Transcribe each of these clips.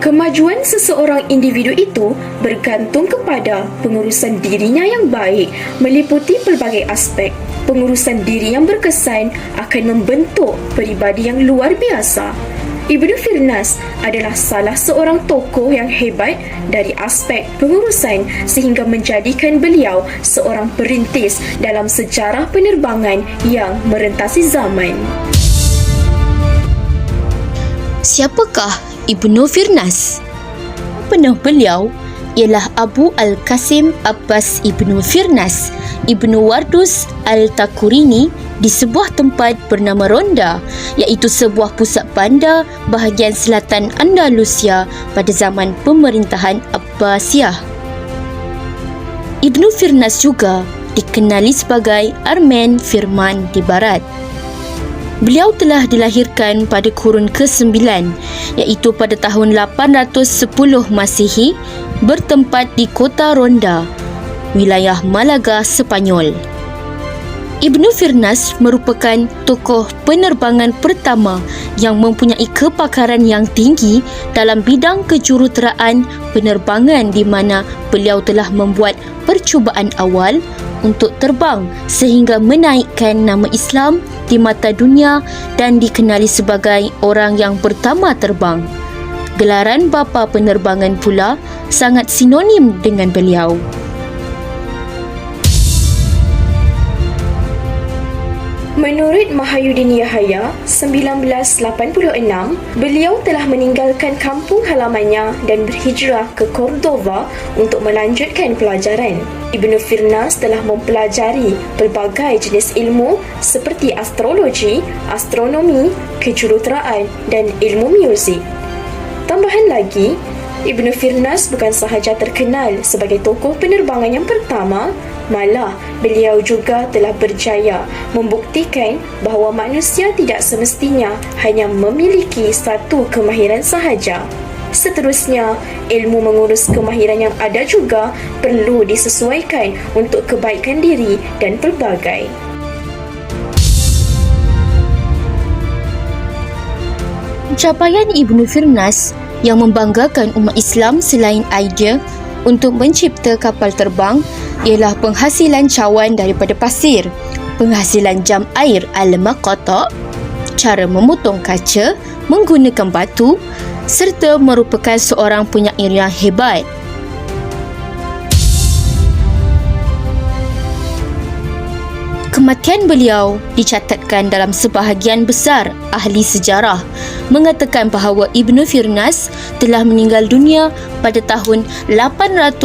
Kemajuan seseorang individu itu bergantung kepada pengurusan dirinya yang baik, meliputi pelbagai aspek. Pengurusan diri yang berkesan akan membentuk peribadi yang luar biasa. Ibnu Firnas adalah salah seorang tokoh yang hebat dari aspek pengurusan sehingga menjadikan beliau seorang perintis dalam sejarah penerbangan yang merentasi zaman. Siapakah Ibnu Firnas? Penuh beliau ialah Abu Al-Qasim Abbas Ibnu Firnas Ibnu Wardus Al-Takurini di sebuah tempat bernama Ronda, iaitu sebuah pusat bandar bahagian selatan Andalusia pada zaman pemerintahan Abbasiyah. Ibnu Firnas juga dikenali sebagai Armen Firman di Barat. Beliau telah dilahirkan pada kurun ke-9, iaitu pada tahun 810 Masihi, bertempat di kota Ronda, wilayah Malaga, Sepanyol. Ibnu Firnas merupakan tokoh penerbangan pertama yang mempunyai kepakaran yang tinggi dalam bidang kejuruteraan penerbangan, di mana beliau telah membuat percubaan awal untuk terbang sehingga menaikkan nama Islam di mata dunia dan dikenali sebagai orang yang pertama terbang. Gelaran bapa penerbangan pula sangat sinonim dengan beliau. Menurut Mahayuddin Yahaya, 1986, beliau telah meninggalkan kampung halamannya dan berhijrah ke Cordova untuk melanjutkan pelajaran. Ibnu Firnas telah mempelajari pelbagai jenis ilmu seperti astrologi, astronomi, kejuruteraan dan ilmu muzik. Tambahan lagi, Ibnu Firnas bukan sahaja terkenal sebagai tokoh penerbangan yang pertama, malah beliau juga telah berjaya membuktikan bahawa manusia tidak semestinya hanya memiliki satu kemahiran sahaja. Seterusnya, ilmu mengurus kemahiran yang ada juga perlu disesuaikan untuk kebaikan diri dan pelbagai. Pencapaian Ibnu Firnas yang membanggakan umat Islam selain idea untuk mencipta kapal terbang ialah penghasilan cawan daripada pasir, penghasilan jam air al-maqata', cara memotong kaca menggunakan batu, serta merupakan seorang penyair yang hebat. Kematian beliau dicatatkan dalam sebahagian besar ahli sejarah mengatakan bahawa Ibnu Firnas telah meninggal dunia pada tahun 887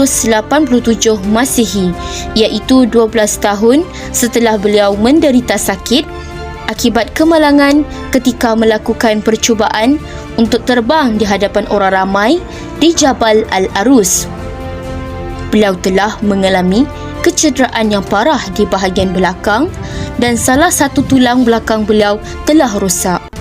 Masihi, iaitu 12 tahun setelah beliau menderita sakit akibat kemalangan ketika melakukan percubaan untuk terbang di hadapan orang ramai di Jabal Al-Arus. Beliau telah mengalami kecederaan yang parah di bahagian belakang dan salah satu tulang belakang beliau telah rosak.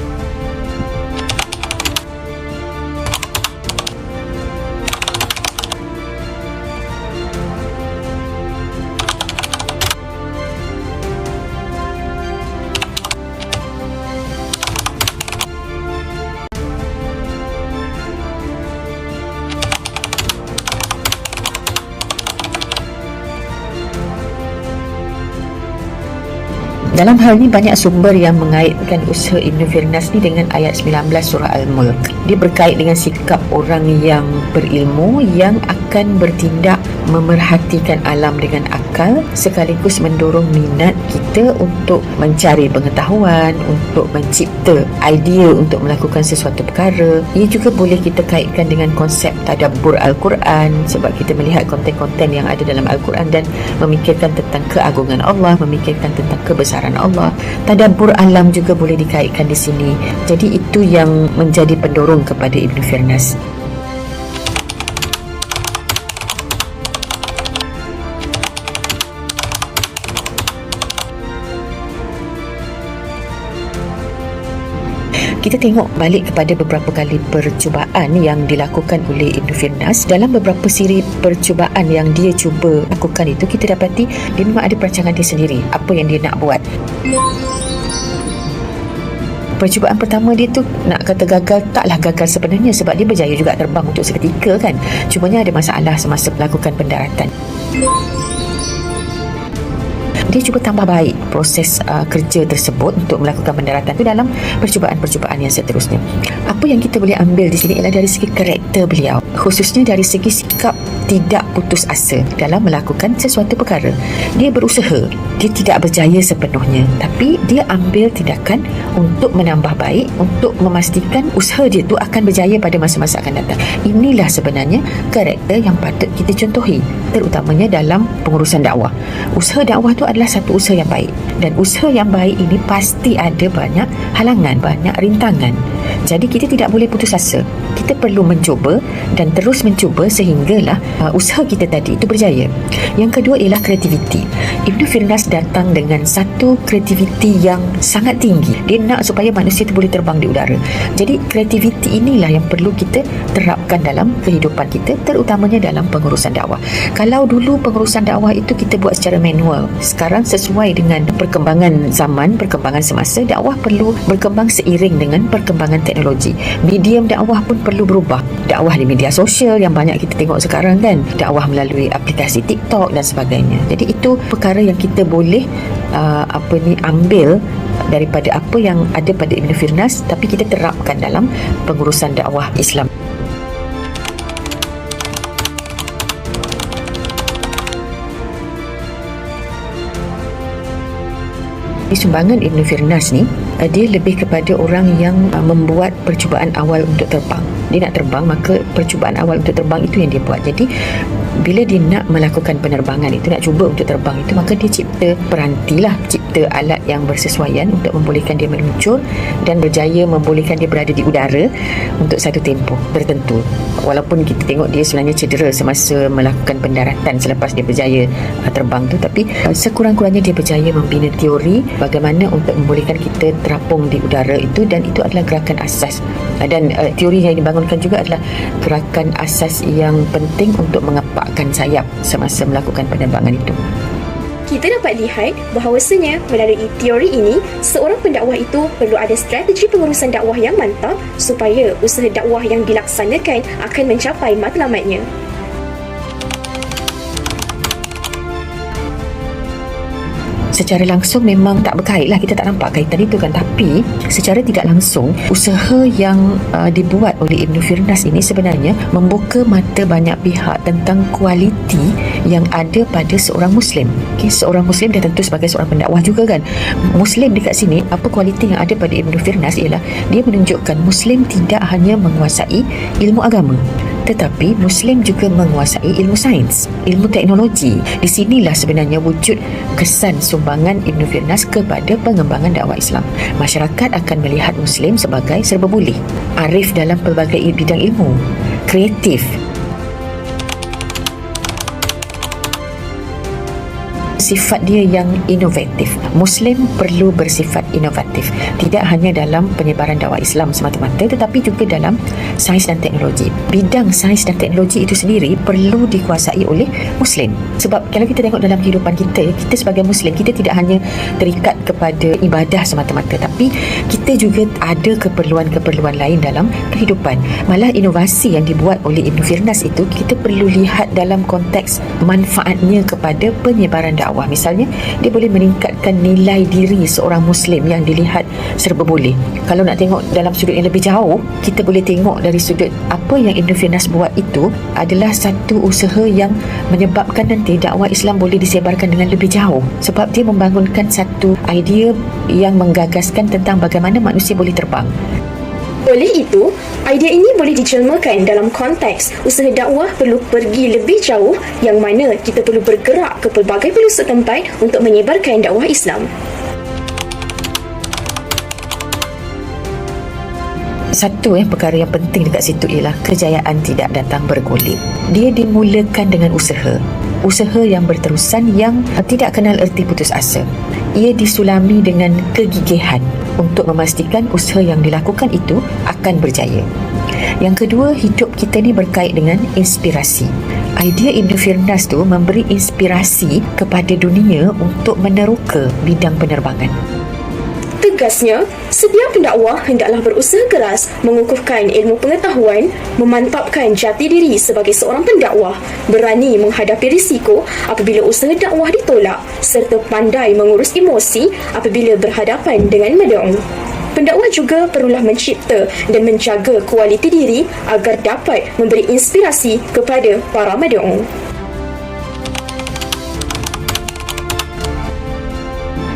Dalam hal ini banyak sumber yang mengaitkan usaha Ibnu Firnas ni dengan ayat 19 surah Al-Mulk. Dia berkait dengan sikap orang yang berilmu yang akan bertindak memerhatikan alam dengan akal sekaligus mendorong minat kita untuk mencari pengetahuan, untuk mencipta idea untuk melakukan sesuatu perkara. Ia juga boleh kita kaitkan dengan konsep tadabbur Al-Quran sebab kita melihat konten-konten yang ada dalam Al-Quran dan memikirkan tentang keagungan Allah, memikirkan tentang kebesaran Allah. Tadabbur alam juga boleh dikaitkan di sini. Jadi itu yang menjadi pendorong kepada Ibnu Firnas. Kita tengok balik kepada beberapa kali percubaan yang dilakukan oleh Ibnu Firnas. Dalam beberapa siri percubaan yang dia cuba lakukan itu, kita dapati dia memang ada perancangan dia sendiri, apa yang dia nak buat. Percubaan pertama dia tu nak kata gagal, taklah gagal sebenarnya, sebab dia berjaya juga terbang untuk seketika kan. Cumanya ada masalah semasa melakukan pendaratan. Dia cuba tambah baik proses kerja tersebut untuk melakukan pendaratan itu dalam percubaan-percubaan yang seterusnya. Apa yang kita boleh ambil di sini ialah dari segi karakter beliau, khususnya dari segi sikap tidak putus asa dalam melakukan sesuatu perkara. Dia berusaha, dia tidak berjaya sepenuhnya, tapi dia ambil tindakan untuk menambah baik, untuk memastikan usaha dia tu akan berjaya pada masa-masa akan datang. Inilah sebenarnya karakter yang patut kita contohi, terutamanya dalam pengurusan dakwah. Usaha dakwah tu adalah satu usaha yang baik, dan usaha yang baik ini pasti ada banyak halangan, banyak rintangan. Jadi kita tidak boleh putus asa. Kita perlu mencuba dan terus mencuba sehinggalah usaha kita tadi itu berjaya. Yang kedua ialah kreativiti. Ibnu Firnas datang dengan satu kreativiti yang sangat tinggi. Dia nak supaya manusia itu boleh terbang di udara. Jadi kreativiti inilah yang perlu kita terapkan dalam kehidupan kita, terutamanya dalam pengurusan dakwah. Kalau dulu pengurusan dakwah itu kita buat secara manual, sekarang sesuai dengan perkembangan zaman, perkembangan semasa, dakwah perlu berkembang seiring dengan perkembangan teknologi. Medium dakwah pun perlu berubah. Dakwah di media sosial yang banyak kita tengok sekarang kan, dakwah melalui aplikasi TikTok dan sebagainya. Jadi itu perkara yang kita boleh ambil daripada apa yang ada pada Ibnu Firnas, tapi kita terapkan dalam pengurusan dakwah Islam. Sumbangan Ibnu Firnas ni, dia lebih kepada orang yang membuat percubaan awal untuk terbang. Dia nak terbang, maka percubaan awal untuk terbang itu yang dia buat. Jadi bila dia nak melakukan penerbangan itu, nak cuba untuk terbang itu, maka dia cipta peranti lah, cipta alat yang bersesuaian untuk membolehkan dia meluncur dan berjaya membolehkan dia berada di udara untuk satu tempoh tertentu. Walaupun kita tengok dia sebenarnya cedera semasa melakukan pendaratan selepas dia berjaya terbang tu, tapi sekurang-kurangnya dia berjaya membina teori bagaimana untuk membolehkan kita terapung di udara itu, dan itu adalah gerakan asas. Dan teori yang dibangunkan juga adalah gerakan asas yang penting untuk mengepakkan sayap semasa melakukan penerbangan itu. Kita dapat lihat bahawasanya melalui teori ini, seorang pendakwah itu perlu ada strategi pengurusan dakwah yang mantap supaya usaha dakwah yang dilaksanakan akan mencapai matlamatnya. Secara langsung memang tak berkait lah, kita tak nampak kaitan itu kan, tapi secara tidak langsung usaha yang dibuat oleh Ibnu Firnas ini sebenarnya membuka mata banyak pihak tentang kualiti yang ada pada seorang Muslim. Seorang Muslim dan tentu sebagai seorang pendakwah juga kan, Muslim dekat sini, apa kualiti yang ada pada Ibnu Firnas ialah dia menunjukkan Muslim tidak hanya menguasai ilmu agama, tetapi Muslim juga menguasai ilmu sains, ilmu teknologi. Di sinilah sebenarnya wujud kesan sumbangan Ibnu Firnas kepada pengembangan dakwah Islam. Masyarakat akan melihat Muslim sebagai serba boleh, arif dalam pelbagai bidang ilmu, kreatif. Sifat dia yang inovatif. Muslim perlu bersifat inovatif, tidak hanya dalam penyebaran dakwah Islam semata-mata, tetapi juga dalam sains dan teknologi. Bidang sains dan teknologi itu sendiri perlu dikuasai oleh Muslim. Sebab kalau kita tengok dalam kehidupan kita, kita sebagai Muslim, kita tidak hanya terikat kepada ibadah semata-mata, tapi kita juga ada keperluan-keperluan lain dalam kehidupan. Malah inovasi yang dibuat oleh Ibnu Firnas itu, kita perlu lihat dalam konteks manfaatnya kepada penyebaran dakwah. Misalnya, dia boleh meningkatkan nilai diri seorang Muslim yang dilihat serba boleh. Kalau nak tengok dalam sudut yang lebih jauh, kita boleh tengok dari sudut apa yang Ibnu Firnas buat itu adalah satu usaha yang menyebabkan nanti dakwah Islam boleh disebarkan dengan lebih jauh, sebab dia membangunkan satu idea yang menggagaskan tentang bagaimana manusia boleh terbang. Oleh itu, idea ini boleh dijelmakan dalam konteks usaha dakwah perlu pergi lebih jauh, yang mana kita perlu bergerak ke pelbagai pelosok tempat untuk menyebarkan dakwah Islam. Satu perkara yang penting dekat situ ialah kejayaan tidak datang bergolek. Dia dimulakan dengan usaha yang berterusan, yang tidak kenal erti putus asa. Ia disulami dengan kegigihan untuk memastikan usaha yang dilakukan itu akan berjaya. Yang kedua, hidup kita ni berkait dengan inspirasi. Idea Ibnu Firnas tu memberi inspirasi kepada dunia untuk meneroka bidang penerbangan. tegasnya, setiap pendakwa hendaklah berusaha keras mengukuhkan ilmu pengetahuan, memantapkan jati diri sebagai seorang pendakwah, berani menghadapi risiko apabila usaha dakwah ditolak, serta pandai mengurus emosi apabila berhadapan dengan mad'u. Pendakwa juga perlulah mencipta dan menjaga kualiti diri agar dapat memberi inspirasi kepada para mad'u.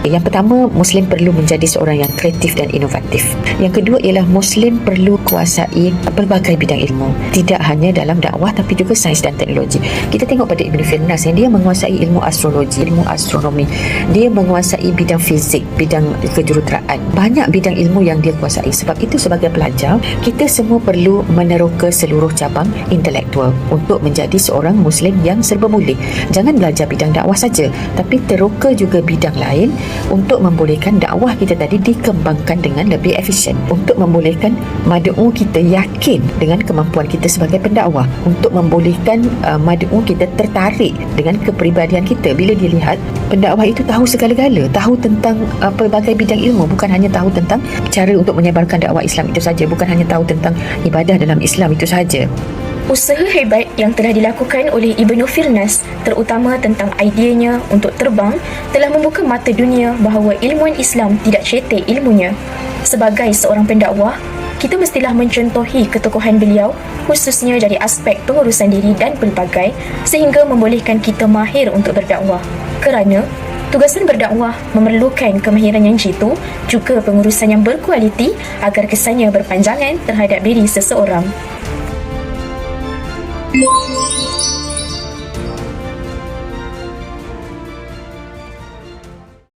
Yang pertama, Muslim perlu menjadi seorang yang kreatif dan inovatif. Yang kedua ialah Muslim perlu kuasai pelbagai bidang ilmu. Tidak hanya dalam dakwah tapi juga sains dan teknologi. Kita tengok pada Ibn Firnas yang dia menguasai ilmu astrologi, ilmu astronomi. Dia menguasai bidang fizik, bidang kejuruteraan. Banyak bidang ilmu yang dia kuasai. Sebab itu sebagai pelajar, kita semua perlu meneroka seluruh cabang intelektual untuk menjadi seorang Muslim yang serba boleh. Jangan belajar bidang dakwah saja, tapi teroka juga bidang lain untuk membolehkan dakwah kita tadi dikembangkan dengan lebih efisien, untuk membolehkan mad'u kita yakin dengan kemampuan kita sebagai pendakwah, untuk membolehkan mad'u kita tertarik dengan kepribadian kita bila dia lihat pendakwah itu tahu segala-gala, tahu tentang pelbagai bidang ilmu, bukan hanya tahu tentang cara untuk menyebarkan dakwah Islam itu saja, bukan hanya tahu tentang ibadah dalam Islam itu saja. Usaha hebat yang telah dilakukan oleh Ibnu Firnas, terutama tentang ideanya untuk terbang, telah membuka mata dunia bahawa ilmuwan Islam tidak cetek ilmunya. Sebagai seorang pendakwah, kita mestilah mencontohi ketokohan beliau, khususnya dari aspek pengurusan diri dan pelbagai, sehingga membolehkan kita mahir untuk berdakwah. Kerana tugasan berdakwah memerlukan kemahiran yang jitu, juga pengurusan yang berkualiti agar kesannya berpanjangan terhadap diri seseorang.